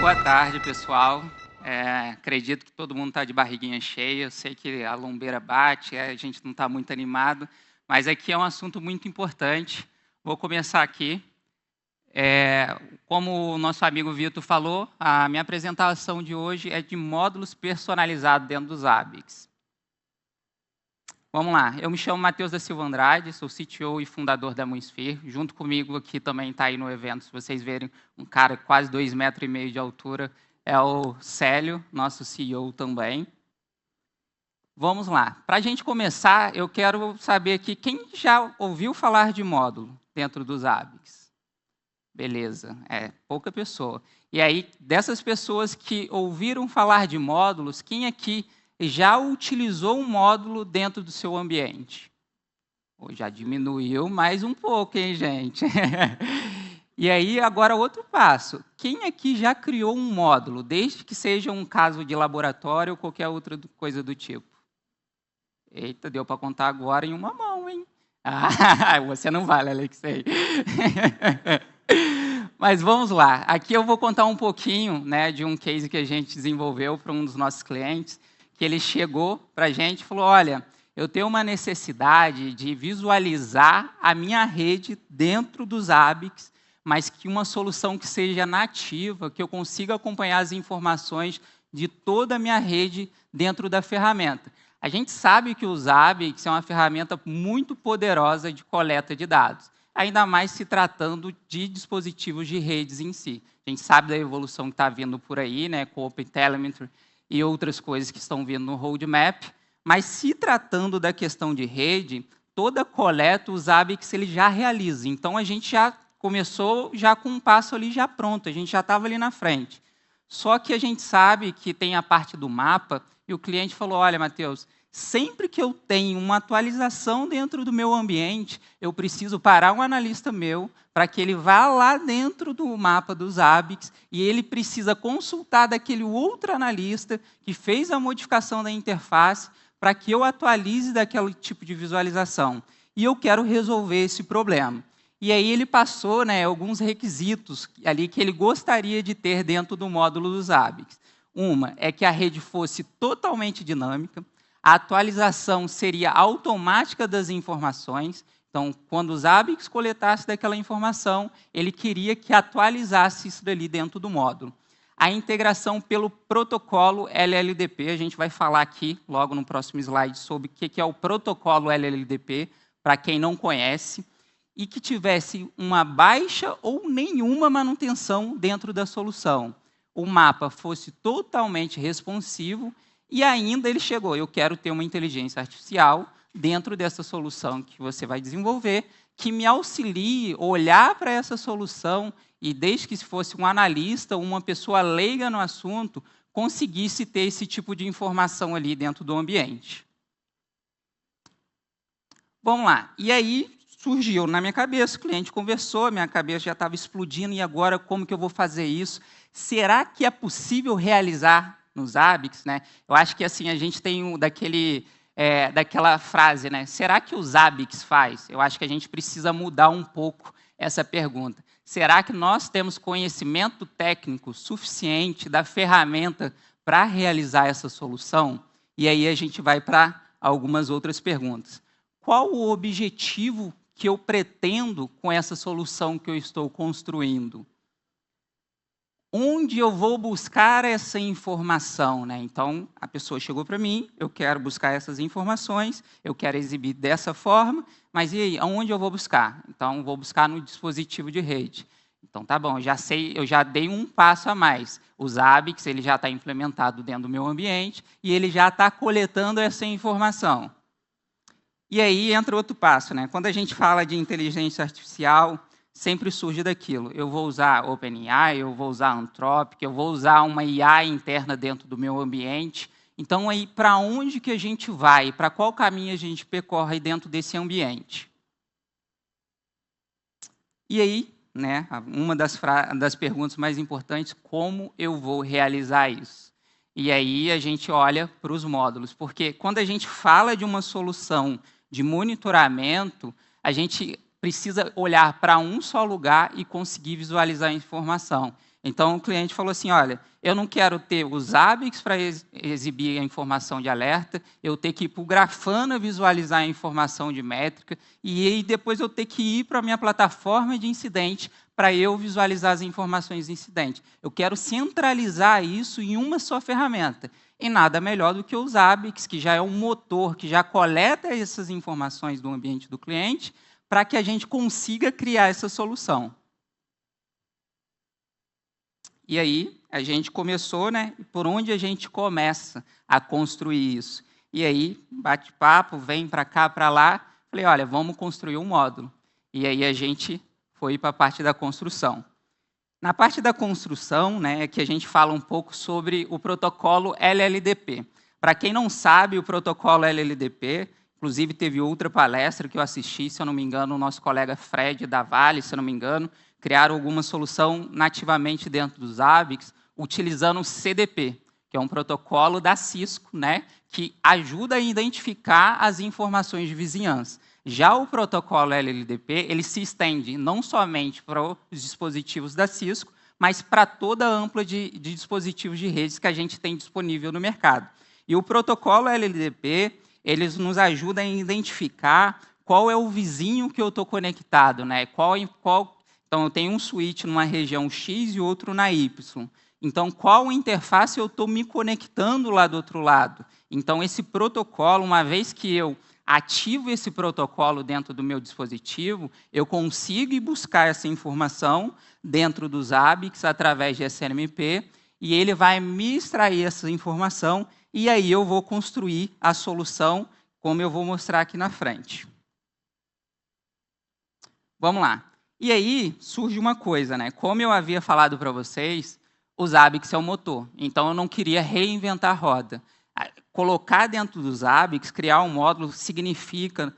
Boa tarde, pessoal. Acredito que todo mundo está de barriguinha cheia. Eu sei que a lombeira bate, a gente não está muito animado, mas aqui é um assunto muito importante. Vou começar aqui. Como o nosso amigo Vitor falou, a minha apresentação de hoje é de módulos personalizados dentro dos ABICS. Vamos lá, eu me chamo Matheus da Silva Andrade, sou CTO e fundador da Moonsphere. Junto comigo aqui também está aí no evento, se vocês verem, um cara quase 2,5 metros de altura, é o Célio, nosso CEO também. Vamos lá, para a gente começar, eu quero saber aqui, quem já ouviu falar de módulo dentro dos ABICS? Beleza, pouca pessoa. E aí, dessas pessoas que ouviram falar de módulos, quem aqui já utilizou um módulo dentro do seu ambiente? Já diminuiu mais um pouco, hein, gente? E aí, agora, outro passo. Quem aqui já criou um módulo, desde que seja um caso de laboratório ou qualquer outra coisa do tipo? Eita, deu para contar agora em uma mão, hein? Ah, você não vale, Alexei. Mas vamos lá. Aqui eu vou contar um pouquinho, né, de um case que a gente desenvolveu para um dos nossos clientes, que ele chegou para a gente e falou, olha, eu tenho uma necessidade de visualizar a minha rede dentro dos ABICS, mas que uma solução que seja nativa, que eu consiga acompanhar as informações de toda a minha rede dentro da ferramenta. A gente sabe que os ABICS é uma ferramenta muito poderosa de coleta de dados, ainda mais se tratando de dispositivos de redes em si. A gente sabe da evolução que está vindo por aí, né, com o OpenTelemetry e outras coisas que estão vindo no roadmap, mas se tratando da questão de rede, toda coleta, os ABICS ele já realiza. Então, a gente já começou já com um passo ali já pronto, a gente já estava ali na frente. Só que a gente sabe que tem a parte do mapa, e o cliente falou, olha, Matheus, sempre que eu tenho uma atualização dentro do meu ambiente, eu preciso parar um analista meu para que ele vá lá dentro do mapa dos ABICS e ele precisa consultar daquele outro analista que fez a modificação da interface para que eu atualize daquele tipo de visualização. E eu quero resolver esse problema. E aí ele passou, né, alguns requisitos ali que ele gostaria de ter dentro do módulo dos ABICS. Uma é que a rede fosse totalmente dinâmica, a atualização seria automática das informações. Então, quando os ABICS coletassem daquela informação, ele queria que atualizasse isso dali dentro do módulo. A integração pelo protocolo LLDP, a gente vai falar aqui, logo no próximo slide, sobre o que é o protocolo LLDP, para quem não conhece, e que tivesse uma baixa ou nenhuma manutenção dentro da solução. O mapa fosse totalmente responsivo e ainda ele chegou, eu quero ter uma inteligência artificial dentro dessa solução que você vai desenvolver, que me auxilie a olhar para essa solução e, desde que fosse um analista, uma pessoa leiga no assunto, conseguisse ter esse tipo de informação ali dentro do ambiente. Vamos lá. E aí surgiu na minha cabeça, o cliente conversou, minha cabeça já estava explodindo, e agora como que eu vou fazer isso? Será que é possível realizar nos ABICS? Né? Eu acho que assim, a gente tem daquela frase, né? Será que os ABICS faz? Eu acho que a gente precisa mudar um pouco essa pergunta. Será que nós temos conhecimento técnico suficiente da ferramenta para realizar essa solução? E aí a gente vai para algumas outras perguntas. Qual o objetivo que eu pretendo com essa solução que eu estou construindo? Onde eu vou buscar essa informação? Né? Então, a pessoa chegou para mim, eu quero buscar essas informações, eu quero exibir dessa forma, mas e aí, aonde eu vou buscar? Então, vou buscar no dispositivo de rede. Então, tá bom, eu já dei um passo a mais. Os ABICS, ele já está implementado dentro do meu ambiente e ele já está coletando essa informação. E aí entra outro passo. Né? Quando a gente fala de inteligência artificial, sempre surge daquilo. Eu vou usar OpenAI, eu vou usar Anthropic, eu vou usar uma IA interna dentro do meu ambiente. Então, aí, para onde que a gente vai? Para qual caminho a gente percorre dentro desse ambiente? E aí, né, uma das perguntas mais importantes, como eu vou realizar isso? E aí a gente olha para os módulos, porque quando a gente fala de uma solução de monitoramento, a gente precisa olhar para um só lugar e conseguir visualizar a informação. A Então, o cliente falou assim, olha, eu não quero ter os Zabbix para exibir a informação de alerta, eu ter que ir para o Grafana visualizar a informação de métrica, e aí depois eu ter que ir para a minha plataforma de incidente para eu visualizar as informações de incidente. Eu quero centralizar isso em uma só ferramenta. E nada melhor do que o Zabbix, que já é um motor, que já coleta essas informações do ambiente do cliente, para que a gente consiga criar essa solução. E aí, a gente começou, né? Por onde a gente começa a construir isso? E aí, bate-papo, vem para cá, para lá. Falei, olha, vamos construir um módulo. E aí a gente foi para a parte da construção. Na parte da construção, né, é que a gente fala um pouco sobre o protocolo LLDP. Para quem não sabe, o protocolo LLDP, inclusive teve outra palestra que eu assisti, se eu não me engano, o nosso colega Fred da Vale, se eu não me engano, criaram alguma solução nativamente dentro dos Zabbix, utilizando o CDP, que é um protocolo da Cisco, né, que ajuda a identificar as informações de vizinhança. Já o protocolo LLDP, ele se estende não somente para os dispositivos da Cisco, mas para toda a ampla de dispositivos de redes que a gente tem disponível no mercado. E o protocolo LLDP, ele nos ajuda a identificar qual é o vizinho que eu estou conectado, né? Então, eu tenho um switch numa região X e outro na Y. Então, qual interface eu estou me conectando lá do outro lado? Então, esse protocolo, uma vez que eu ativo esse protocolo dentro do meu dispositivo, eu consigo ir buscar essa informação dentro dos Zabbix através de SNMP, e ele vai me extrair essa informação, e aí eu vou construir a solução, como eu vou mostrar aqui na frente. Vamos lá. E aí surge uma coisa, né? Como eu havia falado para vocês, o Zabbix é o motor. Então, eu não queria reinventar a roda. Colocar dentro do Zabbix, criar um módulo, significa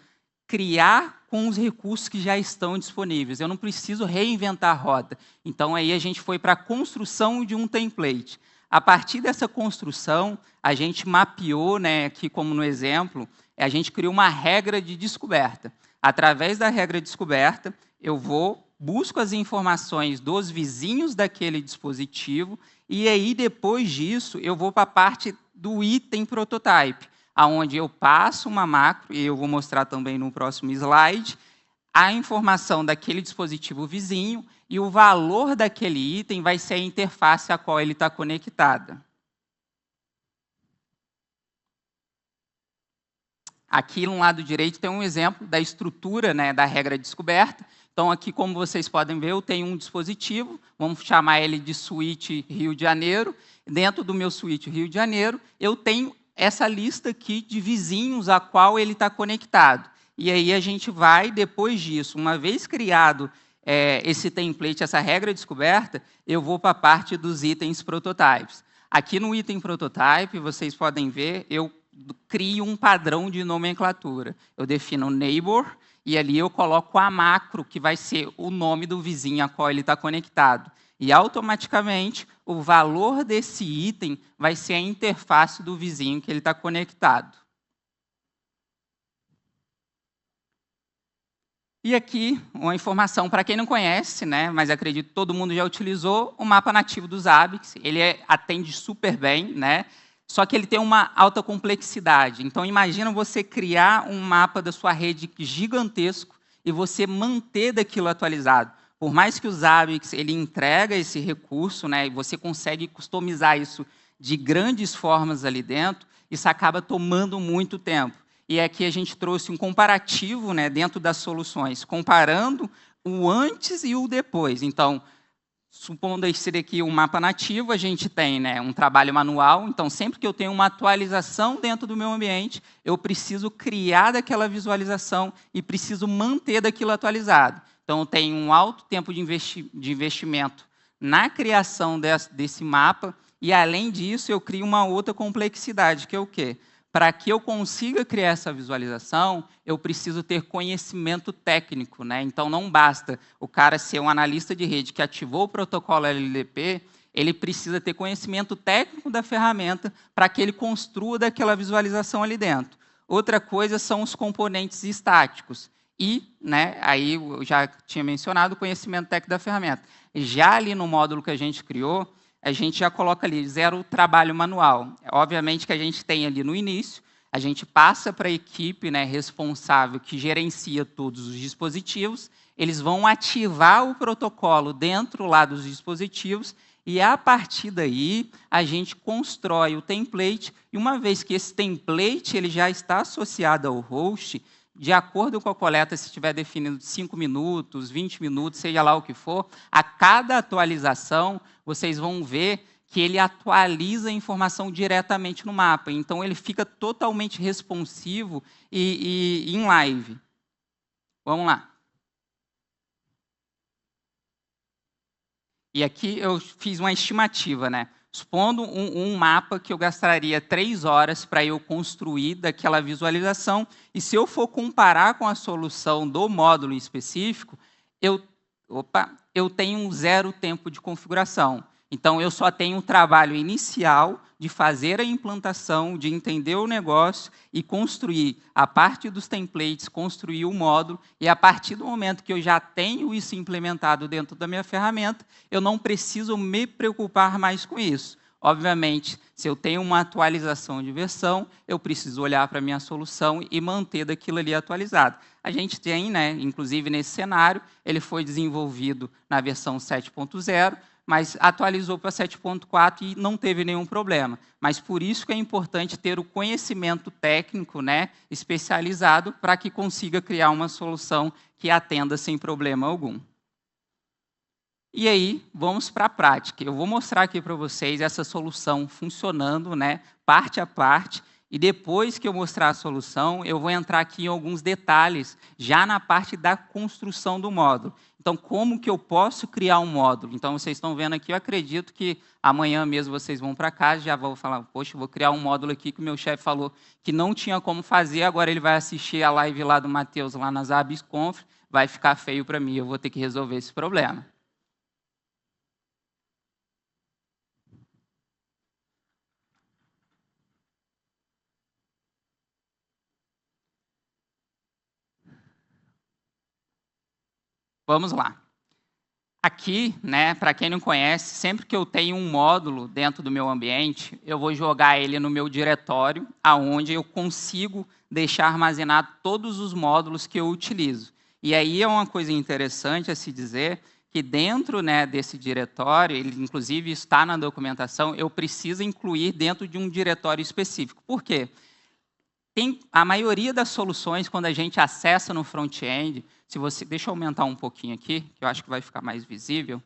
criar com os recursos que já estão disponíveis. Eu não preciso reinventar a roda. Então, aí a gente foi para a construção de um template. A partir dessa construção, a gente mapeou, né, aqui como no exemplo, a gente criou uma regra de descoberta. Através da regra de descoberta, eu busco as informações dos vizinhos daquele dispositivo, e aí, depois disso, eu vou para a parte do item prototype, onde eu passo uma macro, e eu vou mostrar também no próximo slide, a informação daquele dispositivo vizinho, e o valor daquele item vai ser a interface a qual ele está conectada. Aqui, no lado direito, tem um exemplo da estrutura, né, da regra de descoberta. Então, aqui, como vocês podem ver, eu tenho um dispositivo, vamos chamar ele de switch Rio de Janeiro. Dentro do meu switch Rio de Janeiro, eu tenho essa lista aqui de vizinhos a qual ele está conectado. E aí a gente vai, depois disso, uma vez criado esse template, essa regra de descoberta, eu vou para a parte dos itens prototypes. Aqui no item prototype, vocês podem ver, eu crio um padrão de nomenclatura. Eu defino neighbor, e ali eu coloco a macro, que vai ser o nome do vizinho a qual ele está conectado. E, automaticamente, o valor desse item vai ser a interface do vizinho que ele está conectado. E aqui, uma informação para quem não conhece, né, mas acredito que todo mundo já utilizou, o mapa nativo dos Zabbix. Ele atende super bem, né? Só que ele tem uma alta complexidade. Então, imagina você criar um mapa da sua rede gigantesco e você manter daquilo atualizado. Por mais que o Zabbix ele entrega esse recurso, né, e você consegue customizar isso de grandes formas ali dentro, isso acaba tomando muito tempo. E aqui a gente trouxe um comparativo, né, dentro das soluções, comparando o antes e o depois. Então, supondo esse daqui um mapa nativo, a gente tem, né, um trabalho manual. Então, sempre que eu tenho uma atualização dentro do meu ambiente, eu preciso criar daquela visualização e preciso manter daquilo atualizado. Então, eu tenho um alto tempo de investimento na criação desse mapa, e, além disso, eu crio uma outra complexidade, que é o quê? Para que eu consiga criar essa visualização, eu preciso ter conhecimento técnico, né? Então, não basta o cara ser um analista de rede que ativou o protocolo LLDP, ele precisa ter conhecimento técnico da ferramenta para que ele construa daquela visualização ali dentro. Outra coisa são os componentes estáticos. E, né, aí eu já tinha mencionado o conhecimento técnico da ferramenta. já ali no módulo que a gente criou, a gente já coloca ali 0 trabalho manual. Obviamente que a gente tem ali no início, a gente passa para a equipe, né, responsável que gerencia todos os dispositivos, eles vão ativar o protocolo dentro lá dos dispositivos e, a partir daí, a gente constrói o template, e uma vez que esse template ele já está associado ao host, de acordo com a coleta, se estiver definido 5 minutos, 20 minutos, seja lá o que for, a cada atualização, vocês vão ver que ele atualiza a informação diretamente no mapa. Então, ele fica totalmente responsivo e em live. Vamos lá. E aqui eu fiz uma estimativa, né? Supondo um mapa que eu gastaria 3 horas para eu construir daquela visualização, e se eu for comparar com a solução do módulo em específico, eu tenho um 0 tempo de configuração. Então, eu só tenho um trabalho inicial de fazer a implantação, de entender o negócio e construir, a parte dos templates, construir o módulo, e a partir do momento que eu já tenho isso implementado dentro da minha ferramenta, eu não preciso me preocupar mais com isso. Obviamente, se eu tenho uma atualização de versão, eu preciso olhar para a minha solução e manter daquilo ali atualizado. A gente tem, né, inclusive nesse cenário, ele foi desenvolvido na versão 7.0, mas atualizou para 7.4 e não teve nenhum problema. Mas por isso que é importante ter o conhecimento técnico, né, especializado, para que consiga criar uma solução que atenda sem problema algum. E aí, vamos para a prática. Eu vou mostrar aqui para vocês essa solução funcionando, né, parte a parte, e depois que eu mostrar a solução, eu vou entrar aqui em alguns detalhes, já na parte da construção do módulo. Então, como que eu posso criar um módulo? Então, vocês estão vendo aqui, eu acredito que amanhã mesmo vocês vão para casa, já vão falar, poxa, vou criar um módulo aqui que o meu chefe falou que não tinha como fazer, agora ele vai assistir a live lá do Matheus, lá nas AbisConf, vai ficar feio para mim, eu vou ter que resolver esse problema. Vamos lá. Aqui, né, para quem não conhece, sempre que eu tenho um módulo dentro do meu ambiente, eu vou jogar ele no meu diretório, aonde eu consigo deixar armazenado todos os módulos que eu utilizo. E aí é uma coisa interessante a se dizer que dentro, né, desse diretório, ele inclusive está na documentação, eu preciso incluir dentro de um diretório específico. Por quê? A maioria das soluções, quando a gente acessa no front-end, deixa eu aumentar um pouquinho aqui, que eu acho que vai ficar mais visível.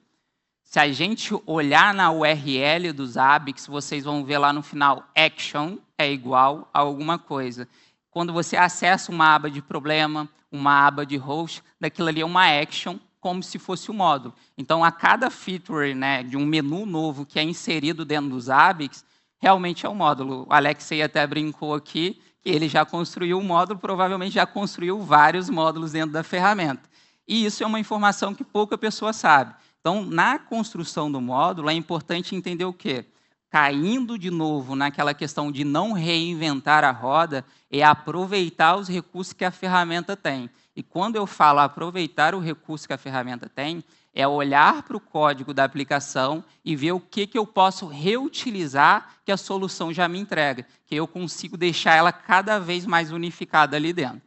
Se a gente olhar na URL dos ABICs, vocês vão ver lá no final, action é igual a alguma coisa. Quando você acessa uma aba de problema, uma aba de host, daquilo ali é uma action, como se fosse um módulo. Então, a cada feature, né, de um menu novo que é inserido dentro dos ABICs, realmente é um módulo. O Alexei até brincou aqui, que ele já construiu um módulo, provavelmente já construiu vários módulos dentro da ferramenta. E isso é uma informação que pouca pessoa sabe. Então, na construção do módulo, é importante entender o quê? Caindo de novo naquela questão de não reinventar a roda, é aproveitar os recursos que a ferramenta tem. E quando eu falo aproveitar o recurso que a ferramenta tem, é olhar para o código da aplicação e ver o que eu posso reutilizar que a solução já me entrega, que eu consigo deixar ela cada vez mais unificada ali dentro.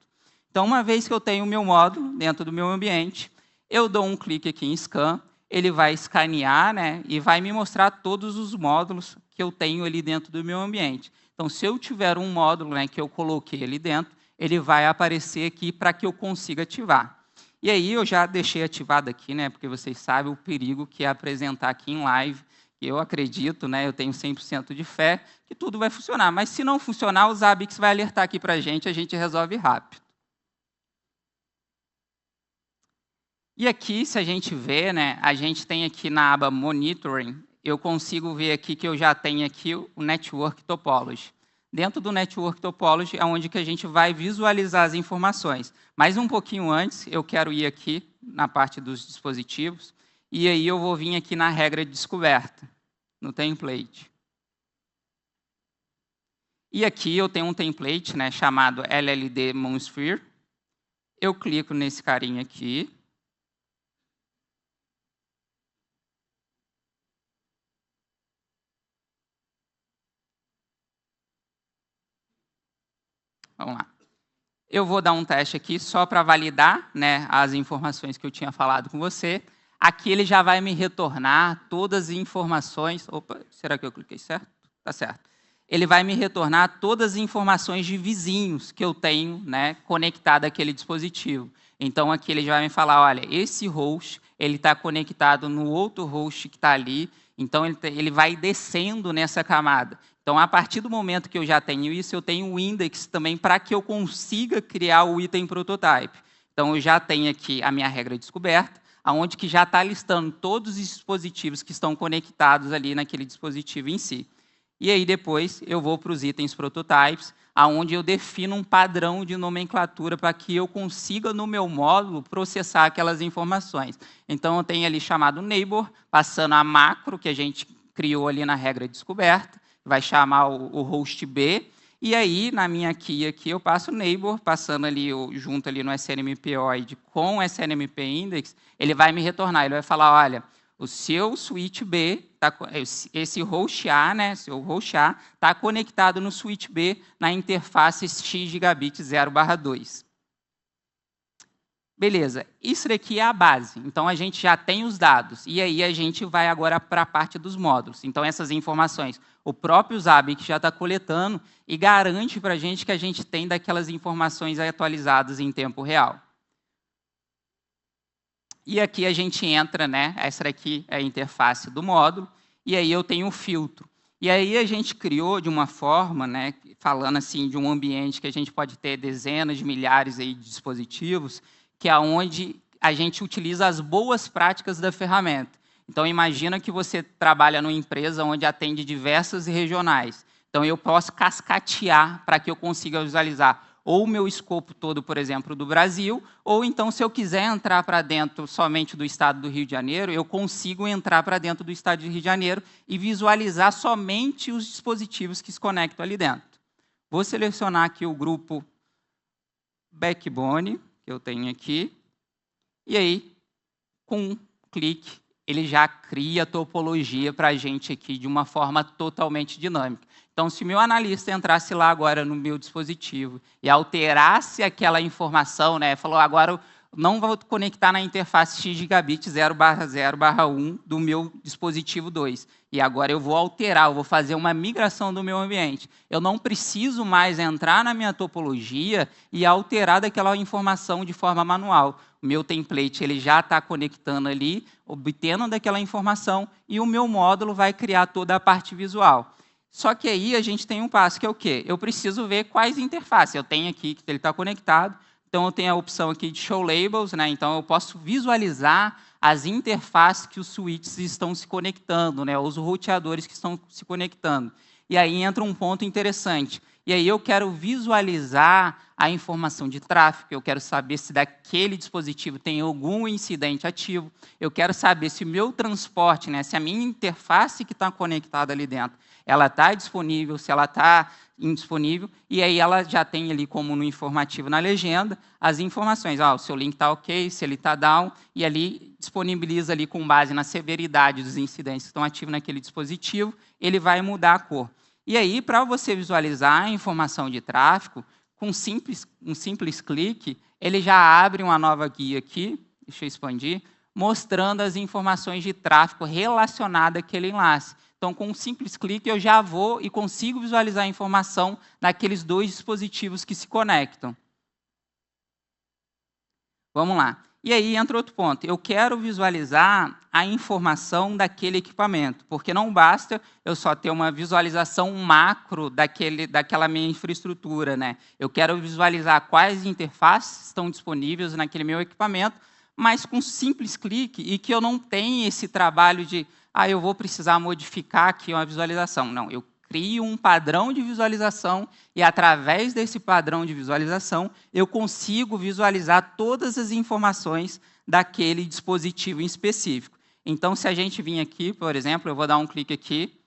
Então, uma vez que eu tenho o meu módulo dentro do meu ambiente, eu dou um clique aqui em Scan, ele vai escanear, né, e vai me mostrar todos os módulos que eu tenho ali dentro do meu ambiente. Então, se eu tiver um módulo, né, que eu coloquei ali dentro, ele vai aparecer aqui para que eu consiga ativar. E aí eu já deixei ativado aqui, né, porque vocês sabem o perigo que é apresentar aqui em live. Eu acredito, né, eu tenho 100% de fé que tudo vai funcionar. Mas se não funcionar, o Zabbix vai alertar aqui para a gente resolve rápido. E aqui, se a gente vê, né, a gente tem aqui na aba Monitoring, eu consigo ver aqui que eu já tenho aqui o Network Topology. Dentro do Network Topology é onde que a gente vai visualizar as informações. Mas um pouquinho antes, eu quero ir aqui na parte dos dispositivos, e aí eu vou vir aqui na regra de descoberta, no template. E aqui eu tenho um template, né, chamado LLD Moonsphere. Eu clico nesse carinha aqui. Vamos lá. Eu vou dar um teste aqui só para validar, né, as informações que eu tinha falado com você. Aqui ele já vai me retornar todas as informações. Opa, será que eu cliquei certo? Tá certo. Ele vai me retornar todas as informações de vizinhos que eu tenho, né, conectado àquele dispositivo. Então, aqui ele já vai me falar, olha, esse host ele está conectado no outro host que está ali. Então, ele vai descendo nessa camada. Então, a partir do momento que eu já tenho isso, eu tenho o index também para que eu consiga criar o item prototype. Então, eu já tenho aqui a minha regra descoberta, onde que já está listando todos os dispositivos que estão conectados ali naquele dispositivo em si. E aí, depois, eu vou para os itens prototypes, onde eu defino um padrão de nomenclatura para que eu consiga, no meu módulo, processar aquelas informações. Então, eu tenho ali chamado neighbor, passando a macro que a gente criou ali na regra descoberta, vai chamar o host B, e aí, na minha key aqui, eu passo o neighbor, passando ali, junto ali no snmpOid com o snmp index, ele vai me retornar, ele vai falar, olha, o seu switch B, esse host A, né, seu host A, está conectado no switch B na interface x gigabit 0/2. Beleza, isso daqui é a base. Então, a gente já tem os dados. E aí, a gente vai agora para a parte dos módulos. Então, essas informações, o próprio Zabbix já está coletando e garante para a gente que a gente tem daquelas informações atualizadas em tempo real. E aqui a gente entra, né? Essa daqui é a interface do módulo. E aí, eu tenho o filtro. E aí, a gente criou de uma forma, né, falando assim de um ambiente que a gente pode ter dezenas de milhares aí de dispositivos, que é onde a gente utiliza as boas práticas da ferramenta. Então, imagina que você trabalha numa empresa onde atende diversas regionais. Então, eu posso cascatear para que eu consiga visualizar ou o meu escopo todo, por exemplo, do Brasil, ou então, se eu quiser entrar para dentro somente do estado do Rio de Janeiro, eu consigo entrar para dentro do estado do Rio de Janeiro e visualizar somente os dispositivos que se conectam ali dentro. Vou selecionar aqui o grupo Backbone, que eu tenho aqui, e aí, com um clique, ele já cria a topologia para a gente aqui de uma forma totalmente dinâmica. Então, se o meu analista entrasse lá agora no meu dispositivo e alterasse aquela informação, né, falou, agora eu não vou conectar na interface x gigabit 0/0/1 do meu dispositivo 2. E agora eu vou alterar, eu vou fazer uma migração do meu ambiente. Eu não preciso mais entrar na minha topologia e alterar daquela informação de forma manual. O meu template ele já está conectando ali, obtendo daquela informação, e o meu módulo vai criar toda a parte visual. Só que aí a gente tem um passo que é o quê? Eu preciso ver quais interfaces. Eu tenho aqui que ele está conectado, então eu tenho a opção aqui de Show Labels, né? Então eu posso visualizar as interfaces que os switches estão se conectando, né? Os roteadores que estão se conectando. E aí entra um ponto interessante. E aí eu quero visualizar a informação de tráfego, eu quero saber se daquele dispositivo tem algum incidente ativo, eu quero saber se o meu transporte, né, se a minha interface que está conectada ali dentro, ela está disponível, se ela está indisponível, e aí ela já tem ali, como no informativo, na legenda, as informações. O seu link está ok, se ele está down, e ali disponibiliza ali com base na severidade dos incidentes que estão ativos naquele dispositivo, ele vai mudar a cor. E aí, para você visualizar a informação de tráfego, com um simples clique, ele já abre uma nova guia aqui, deixa eu expandir, mostrando as informações de tráfego relacionadas àquele enlace. Então, com um simples clique, eu já vou e consigo visualizar a informação daqueles dois dispositivos que se conectam. Vamos lá. E aí entra outro ponto. Eu quero visualizar a informação daquele equipamento, porque não basta eu só ter uma visualização macro daquela minha infraestrutura, né? Eu quero visualizar quais interfaces estão disponíveis naquele meu equipamento, mas com um simples clique, e que eu não tenha esse trabalho de eu vou precisar modificar aqui uma visualização. Não, eu crio um padrão de visualização e, através desse padrão de visualização, eu consigo visualizar todas as informações daquele dispositivo em específico. Então, se a gente vir aqui, por exemplo, eu vou dar um clique aqui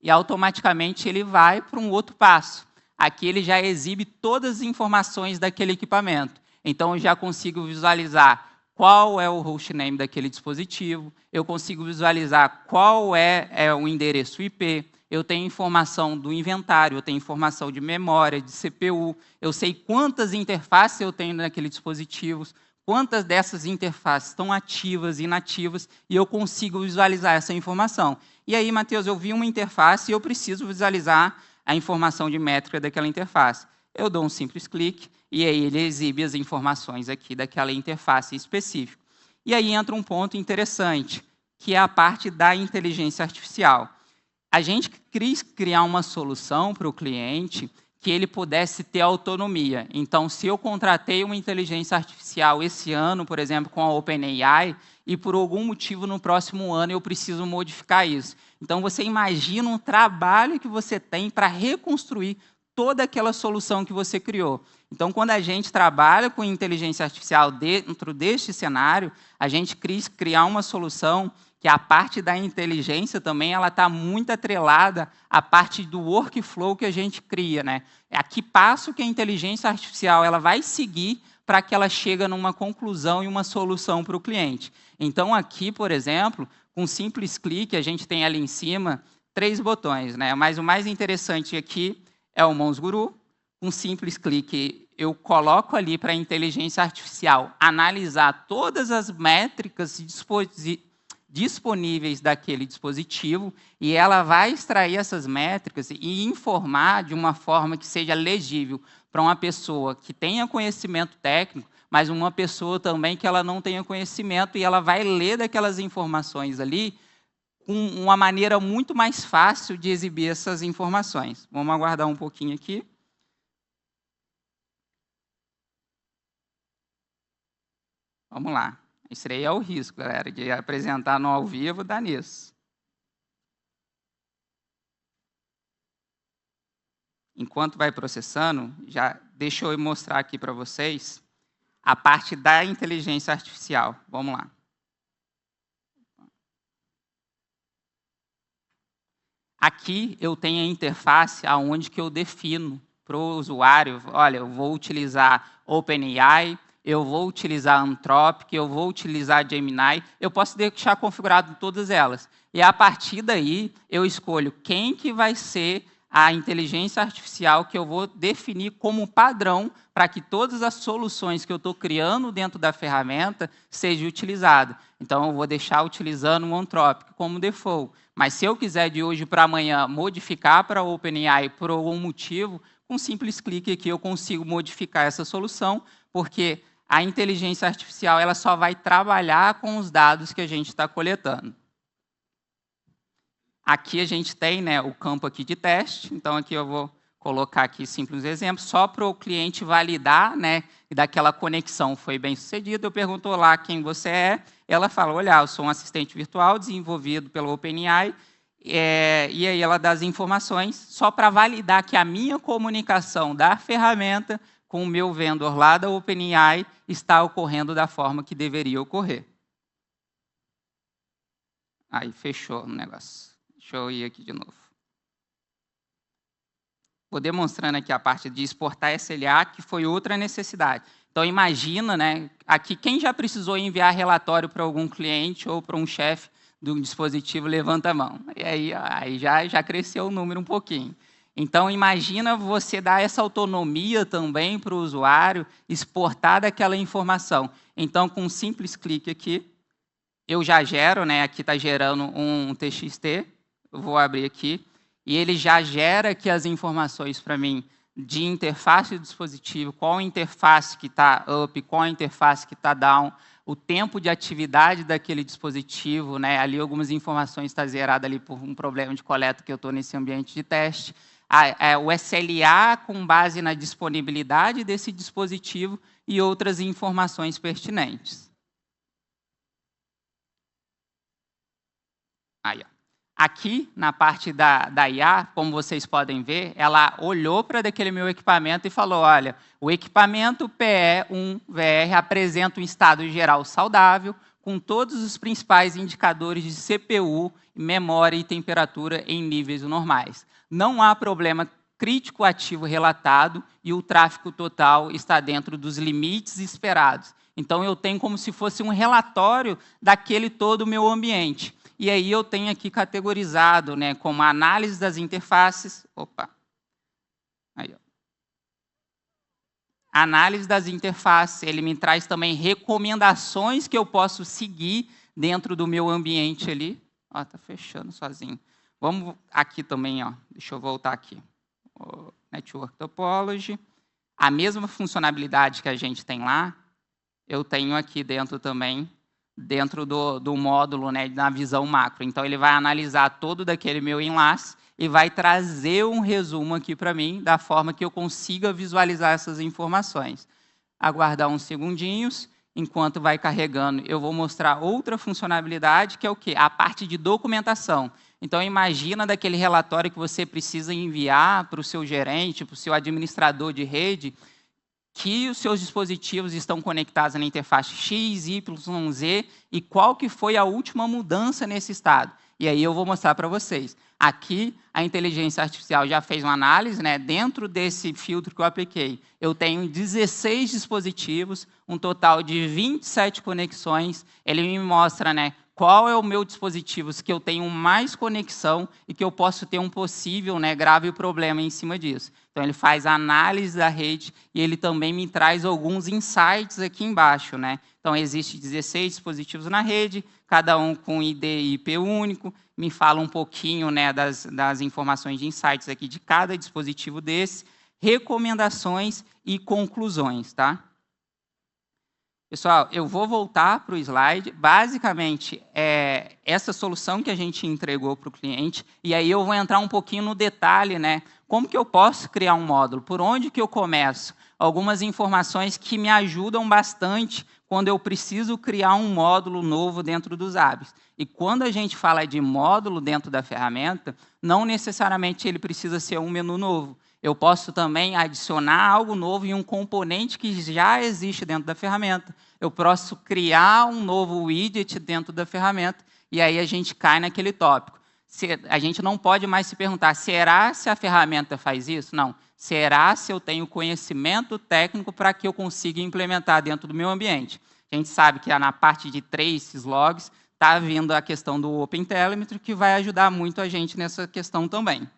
e automaticamente ele vai para um outro passo. Aqui ele já exibe todas as informações daquele equipamento. Então, eu já consigo visualizar qual é o hostname daquele dispositivo, eu consigo visualizar qual é o endereço IP, eu tenho informação do inventário, eu tenho informação de memória, de CPU, eu sei quantas interfaces eu tenho naquele dispositivo, quantas dessas interfaces estão ativas e inativas, e eu consigo visualizar essa informação. E aí, Matheus, eu vi uma interface e eu preciso visualizar a informação de métrica daquela interface. Eu dou um simples clique, e aí ele exibe as informações aqui daquela interface específica. E aí entra um ponto interessante, que é a parte da inteligência artificial. A gente quis criar uma solução para o cliente que ele pudesse ter autonomia. Então, se eu contratei uma inteligência artificial esse ano, por exemplo, com a OpenAI, e por algum motivo no próximo ano eu preciso modificar isso. Então, você imagina um trabalho que você tem para reconstruir toda aquela solução que você criou. Então, quando a gente trabalha com inteligência artificial dentro deste cenário, a gente quis criar uma solução que a parte da inteligência também ela está muito atrelada à parte do workflow que a gente cria, né? É a que passo que a inteligência artificial ela vai seguir para que ela chegue numa conclusão e uma solução para o cliente. Então, aqui, por exemplo, com um simples clique, a gente tem ali em cima 3 botões, né? Mas o mais interessante aqui é o Mons Guru. Com um simples clique, eu coloco ali para a inteligência artificial analisar todas as métricas disponíveis daquele dispositivo e ela vai extrair essas métricas e informar de uma forma que seja legível para uma pessoa que tenha conhecimento técnico, mas uma pessoa também que ela não tenha conhecimento e ela vai ler daquelas informações ali com uma maneira muito mais fácil de exibir essas informações. Vamos aguardar um pouquinho aqui. Vamos lá. Isso aí é o risco, galera, de apresentar no ao vivo, dá nisso. Enquanto vai processando, já deixa eu mostrar aqui para vocês a parte da inteligência artificial. Vamos lá. Aqui eu tenho a interface onde que eu defino para o usuário, olha, eu vou utilizar OpenAI, eu vou utilizar Anthropic, eu vou utilizar Gemini, eu posso deixar configurado todas elas. E a partir daí, eu escolho quem que vai ser a inteligência artificial que eu vou definir como padrão para que todas as soluções que eu estou criando dentro da ferramenta sejam utilizadas. Então, eu vou deixar utilizando o Anthropic como default. Mas se eu quiser de hoje para amanhã modificar para o OpenAI por algum motivo, com um simples clique aqui eu consigo modificar essa solução, porque a inteligência artificial ela só vai trabalhar com os dados que a gente está coletando. Aqui a gente tem, né, o campo aqui de teste, então aqui eu vou colocar aqui simples exemplos, só para o cliente validar, né, e daquela conexão foi bem sucedida. Eu pergunto lá quem você é, ela fala, olha, eu sou um assistente virtual desenvolvido pelo OpenAI, e aí ela dá as informações só para validar que a minha comunicação da ferramenta com o meu vendor lá da OpenAI está ocorrendo da forma que deveria ocorrer. Aí fechou o negócio. Deixa eu ir aqui de novo. Vou demonstrando aqui a parte de exportar SLA, que foi outra necessidade. Então, imagina, né, aqui, quem já precisou enviar relatório para algum cliente ou para um chefe de um dispositivo, levanta a mão. E aí já cresceu o número um pouquinho. Então, imagina você dar essa autonomia também para o usuário, exportar daquela informação. Então, com um simples clique aqui, eu já gero, né, aqui está gerando um TXT, eu vou abrir aqui, e ele já gera aqui as informações para mim de interface do dispositivo, qual interface que está up, qual interface que está down, o tempo de atividade daquele dispositivo, né, ali algumas informações estão zeradas ali por um problema de coleta que eu estou nesse ambiente de teste, o SLA com base na disponibilidade desse dispositivo e outras informações pertinentes. Aí, ó. Aqui, na parte da IA, como vocês podem ver, ela olhou para aquele meu equipamento e falou, olha, o equipamento PE1VR apresenta um estado geral saudável, com todos os principais indicadores de CPU, memória e temperatura em níveis normais. Não há problema crítico ativo relatado e o tráfego total está dentro dos limites esperados. Então, eu tenho como se fosse um relatório daquele todo o meu ambiente. e aí eu tenho aqui categorizado, né, como análise das interfaces. Opa! Aí, ó. Análise das interfaces, ele me traz também recomendações que eu posso seguir dentro do meu ambiente ali. Ó, tá fechando sozinho. Vamos aqui também, ó. Deixa eu voltar aqui. O Network Topology. A mesma funcionalidade que a gente tem lá, eu tenho aqui dentro também, dentro do módulo, né, na visão macro. Então, ele vai analisar todo daquele meu enlace e vai trazer um resumo aqui para mim, da forma que eu consiga visualizar essas informações. Aguardar uns segundinhos, enquanto vai carregando, eu vou mostrar outra funcionalidade, que é o quê? A parte de documentação. Então, imagina daquele relatório que você precisa enviar para o seu gerente, para o seu administrador de rede, que os seus dispositivos estão conectados na interface X, Y, Z, e qual que foi a última mudança nesse estado. E aí eu vou mostrar para vocês. Aqui, a inteligência artificial já fez uma análise, né? Dentro desse filtro que eu apliquei, eu tenho 16 dispositivos, um total de 27 conexões. Ele me mostra, né, qual é o meu dispositivo que eu tenho mais conexão e que eu posso ter um possível, né, grave problema em cima disso. Então, ele faz a análise da rede e ele também me traz alguns insights aqui embaixo, né? Então, existe 16 dispositivos na rede, cada um com ID e IP único, me fala um pouquinho, né, das informações de insights aqui de cada dispositivo desse, recomendações e conclusões, tá? Pessoal, eu vou voltar para o slide. Basicamente, é essa solução que a gente entregou para o cliente, e aí eu vou entrar um pouquinho no detalhe, né? Como que eu posso criar um módulo? Por onde que eu começo? Algumas informações que me ajudam bastante quando eu preciso criar um módulo novo dentro dos ABs. E quando a gente fala de módulo dentro da ferramenta, não necessariamente ele precisa ser um menu novo. Eu posso também adicionar algo novo em um componente que já existe dentro da ferramenta. Eu posso criar um novo widget dentro da ferramenta, e aí a gente cai naquele tópico. A gente não pode mais se perguntar, será se a ferramenta faz isso? Não. Será se eu tenho conhecimento técnico para que eu consiga implementar dentro do meu ambiente? A gente sabe que na parte de traces, logs, está vindo a questão do OpenTelemetry, que vai ajudar muito a gente nessa questão também.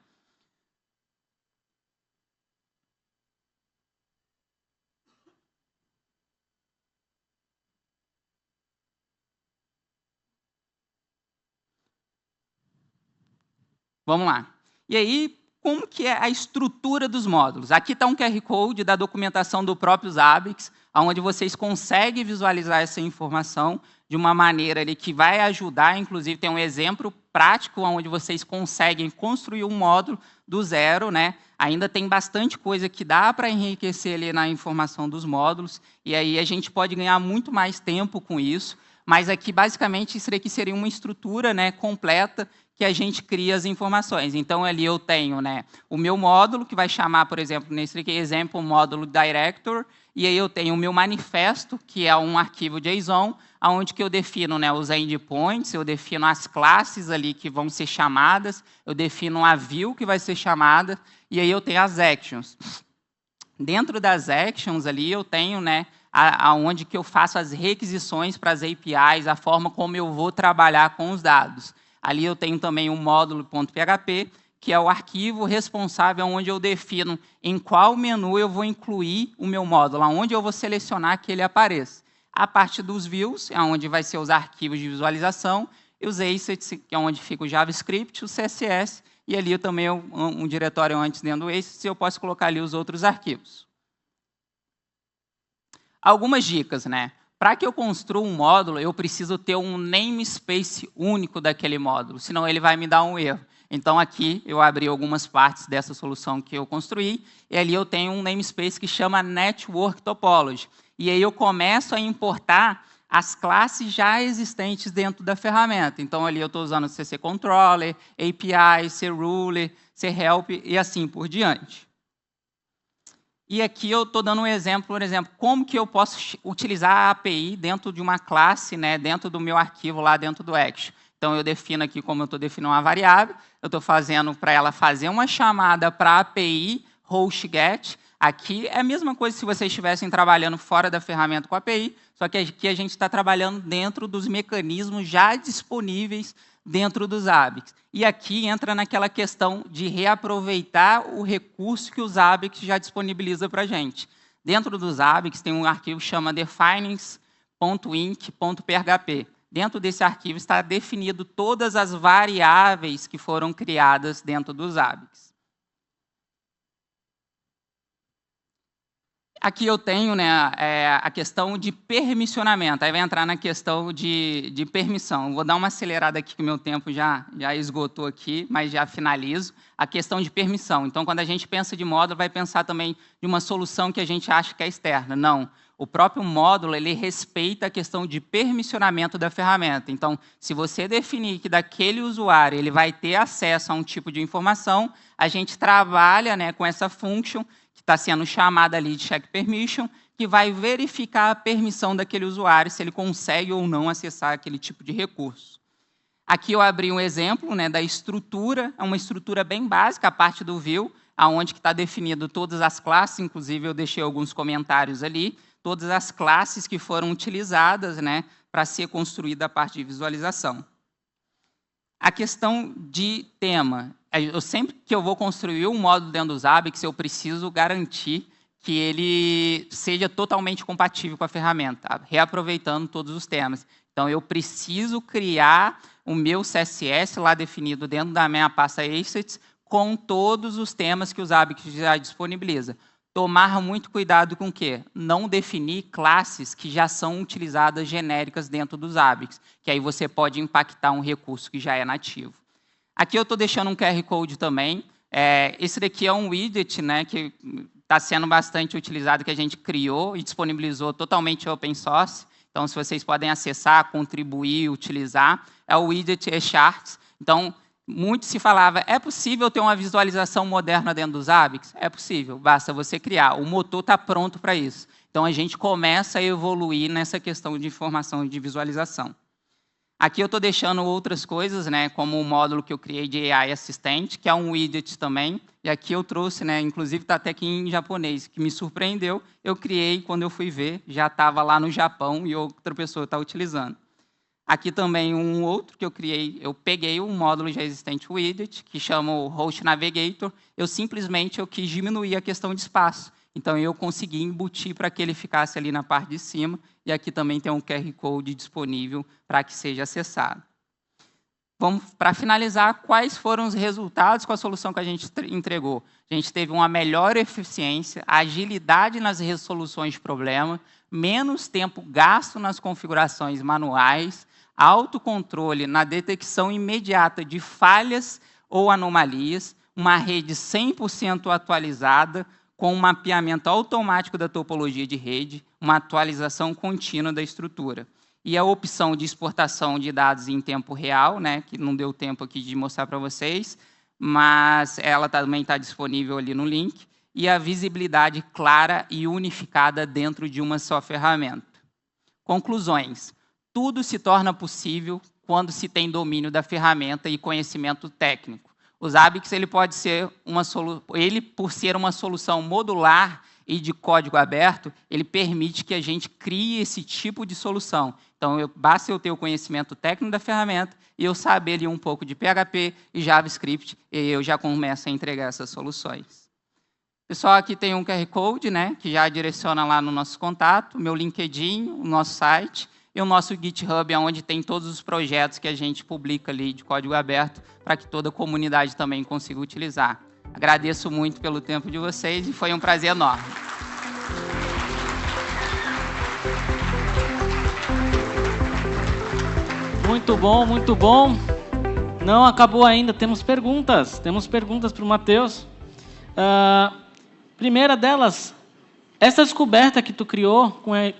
Vamos lá. E aí, como que é a estrutura dos módulos? Aqui está um QR Code da documentação do próprio Zabbix, onde vocês conseguem visualizar essa informação de uma maneira ali que vai ajudar, inclusive tem um exemplo prático onde vocês conseguem construir um módulo do zero, né? Ainda tem bastante coisa que dá para enriquecer ali na informação dos módulos, e aí a gente pode ganhar muito mais tempo com isso, mas aqui, basicamente, isso aqui seria uma estrutura, né, completa, que a gente cria as informações. Então, ali eu tenho, né, o meu módulo, que vai chamar, por exemplo, nesse aqui, exemplo, o módulo Director, e aí eu tenho o meu manifesto, que é um arquivo JSON, onde que eu defino, né, os endpoints, eu defino as classes ali que vão ser chamadas, eu defino a view que vai ser chamada, e aí eu tenho as actions. Dentro das actions ali eu tenho, né, aonde que eu faço as requisições para as APIs, a forma como eu vou trabalhar com os dados. Ali eu tenho também um módulo.php, que é o arquivo responsável onde eu defino em qual menu eu vou incluir o meu módulo, onde eu vou selecionar que ele apareça. A parte dos views, é onde vai ser os arquivos de visualização, e os assets, que é onde fica o JavaScript, o CSS, e ali eu também um diretório antes dentro do assets, eu posso colocar ali os outros arquivos. Algumas dicas, né? Para que eu construa um módulo, eu preciso ter um namespace único daquele módulo, senão ele vai me dar um erro. Então, aqui, eu abri algumas partes dessa solução que eu construí, e ali eu tenho um namespace que chama Network Topology. E aí eu começo a importar as classes já existentes dentro da ferramenta. Então, ali eu estou usando o CC Controller, API, CRuler, CHelp e assim por diante. E aqui eu estou dando um exemplo, por exemplo, como que eu posso utilizar a API dentro de uma classe, né, dentro do meu arquivo lá dentro do Action. Então, eu defino aqui como eu estou definindo uma variável, eu estou fazendo para ela fazer uma chamada para a API HostGet. Aqui é a mesma coisa se vocês estivessem trabalhando fora da ferramenta com a API, só que aqui a gente está trabalhando dentro dos mecanismos já disponíveis dentro dos ABICs. E aqui entra naquela questão de reaproveitar o recurso que os ABICs já disponibiliza para a gente. Dentro dos ABICs tem um arquivo que chama definings.inc.php. Dentro desse arquivo está definido todas as variáveis que foram criadas dentro dos ABICs. Aqui eu tenho, né, a questão de permissionamento. Aí vai entrar na questão de permissão. Vou dar uma acelerada aqui, que o meu tempo já esgotou aqui, mas já finalizo. A questão de permissão. Então, quando a gente pensa de módulo, vai pensar também de uma solução que a gente acha que é externa. Não. O próprio módulo, ele respeita a questão de permissionamento da ferramenta. Então, se você definir que daquele usuário ele vai ter acesso a um tipo de informação, a gente trabalha, né, com essa function que está sendo chamada ali de check permission, que vai verificar a permissão daquele usuário, se ele consegue ou não acessar aquele tipo de recurso. Aqui eu abri um exemplo, né, da estrutura, é uma estrutura bem básica, a parte do view, onde está definido todas as classes, inclusive eu deixei alguns comentários ali, todas as classes que foram utilizadas, né, para ser construída a parte de visualização. A questão de tema. Sempre que eu vou construir um módulo dentro dos ABICs, eu preciso garantir que ele seja totalmente compatível com a ferramenta, reaproveitando todos os temas. Então, eu preciso criar o meu CSS lá definido dentro da minha pasta assets com todos os temas que os ABICs já disponibiliza. Tomar muito cuidado com o quê? Não definir classes que já são utilizadas genéricas dentro dos ABICs, que aí você pode impactar um recurso que já é nativo. Aqui eu estou deixando um QR Code também. Esse daqui é um widget, né, que está sendo bastante utilizado, que a gente criou e disponibilizou totalmente open source. Então, se vocês podem acessar, contribuir, utilizar, é o widget eCharts. Então, muito se falava, é possível ter uma visualização moderna dentro dos ABICs? É possível, basta você criar. O motor está pronto para isso. Então, a gente começa a evoluir nessa questão de informação e de visualização. Aqui eu estou deixando outras coisas, né, como o módulo que eu criei de AI Assistant, que é um widget também. E aqui eu trouxe, né, inclusive está até aqui em japonês, que me surpreendeu. Eu criei, quando eu fui ver, já estava lá no Japão e outra pessoa está utilizando. Aqui também um outro que eu criei, eu peguei um módulo já existente, o widget, que chama o Host Navigator. Eu quis diminuir a questão de espaço. Então, eu consegui embutir para que ele ficasse ali na parte de cima. E aqui também tem um QR Code disponível para que seja acessado. Vamos, para finalizar, quais foram os resultados com a solução que a gente entregou? A gente teve uma melhor eficiência, agilidade nas resoluções de problema, menos tempo gasto nas configurações manuais, autocontrole na detecção imediata de falhas ou anomalias, uma rede 100% atualizada, com um mapeamento automático da topologia de rede, uma atualização contínua da estrutura. E a opção de exportação de dados em tempo real, né, que não deu tempo aqui de mostrar para vocês, mas ela também está disponível ali no link, e a visibilidade clara e unificada dentro de uma só ferramenta. Conclusões. Tudo se torna possível quando se tem domínio da ferramenta e conhecimento técnico. Os ABICs, por ser uma solução modular e de código aberto, ele permite que a gente crie esse tipo de solução. Então, basta eu ter o conhecimento técnico da ferramenta e eu saber ali um pouco de PHP e JavaScript, e eu já começo a entregar essas soluções. Pessoal, aqui tem um QR Code, né, que já direciona lá no nosso contato, meu LinkedIn, o nosso site, e o nosso GitHub, onde tem todos os projetos que a gente publica ali de código aberto, para que toda a comunidade também consiga utilizar. Agradeço muito pelo tempo de vocês e foi um prazer enorme. Muito bom, muito bom. Não acabou ainda, temos perguntas. Temos perguntas para o Matheus. Primeira delas, essa descoberta que tu criou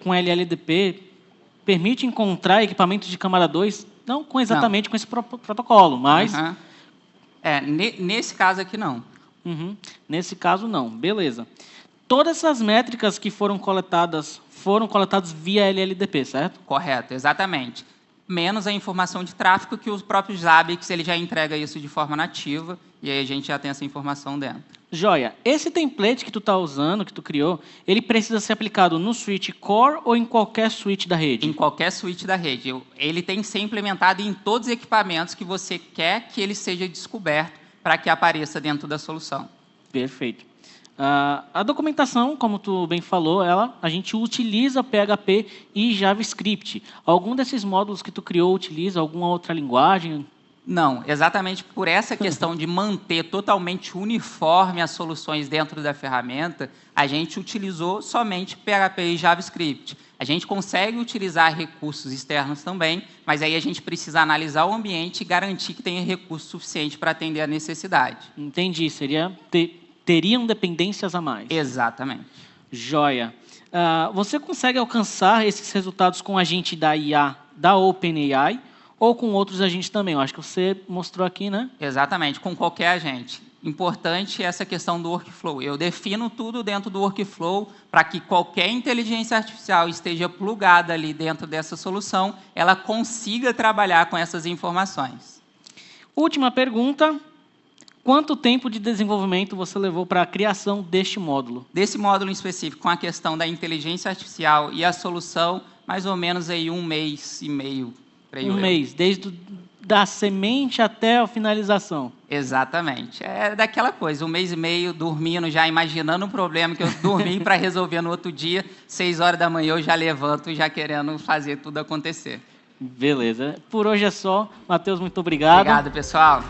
com LLDP permite encontrar equipamentos de camada 2, não exatamente com esse protocolo, mas... Nesse caso aqui, não. Nesse caso, não. Beleza. Todas essas métricas que foram coletadas via LLDP, certo? Correto, exatamente. menos a informação de tráfego, que o próprio Zabbix ele já entrega isso de forma nativa, e aí a gente já tem essa informação dentro. Joia. Esse template que tu está usando, que tu criou, ele precisa ser aplicado no switch core ou em qualquer switch da rede? Em qualquer switch da rede. Ele tem que ser implementado em todos os equipamentos que você quer que ele seja descoberto para que apareça dentro da solução. Perfeito. A documentação, como tu bem falou, a gente utiliza PHP e JavaScript. Algum desses módulos que tu criou utiliza alguma outra linguagem? Não, exatamente por essa questão de manter totalmente uniforme as soluções dentro da ferramenta, a gente utilizou somente PHP e JavaScript. A gente consegue utilizar recursos externos também, mas aí a gente precisa analisar o ambiente e garantir que tem recurso suficiente para atender a necessidade. Entendi, teriam dependências a mais. Exatamente. Joia. Você consegue alcançar esses resultados com agente da IA, da OpenAI, ou com outros agentes também? Eu acho que você mostrou aqui, né? Exatamente, com qualquer agente. Importante essa questão do workflow. Eu defino tudo dentro do workflow para que qualquer inteligência artificial esteja plugada ali dentro dessa solução, ela consiga trabalhar com essas informações. Última pergunta. Quanto tempo de desenvolvimento você levou para a criação deste módulo? Desse módulo em específico, com a questão da inteligência artificial e a solução, mais ou menos aí 1 mês e meio. Um mês, desde da semente até a finalização. Exatamente. É daquela coisa, 1 mês e meio dormindo, já imaginando um problema que eu dormi para resolver no outro dia, 6 horas da manhã eu já levanto já querendo fazer tudo acontecer. Beleza. Por hoje é só. Matheus, muito obrigado. Obrigado, pessoal.